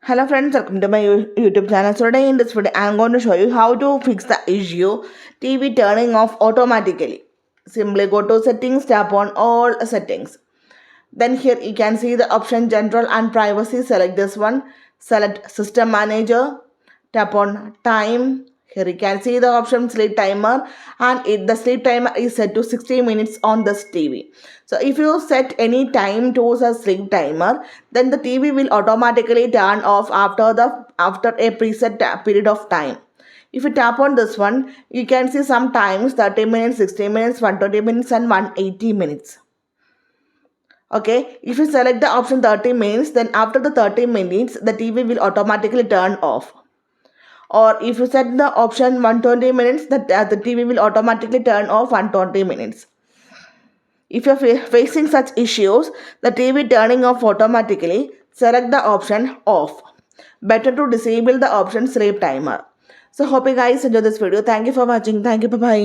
Hello friends, welcome to my YouTube channel. So today in this video, I am going to show you how to fix the issue TV turning off automatically. Simply go to settings, tap on all settings. Then here you can see the option general and privacy. Select this one. Select system manager. Tap on time. Here you can see the option sleep timer, and the sleep timer is set to 60 minutes on this TV. So if you set any time to a sleep timer, then the TV will automatically turn off after a preset period of time. If you tap on this one, you can see some times 30 minutes, 60 minutes, 120 minutes and 180 minutes. Okay, if you select the option 30 minutes, then after the 30 minutes, the TV will automatically turn off. Or if you set the option 120 minutes, the TV will automatically turn off 120 minutes. If you're facing such issues, the TV turning off automatically, select the option off. Better to disable the option sleep timer. So hope you guys enjoy this video. Thank you for watching. Thank you. Bye-bye.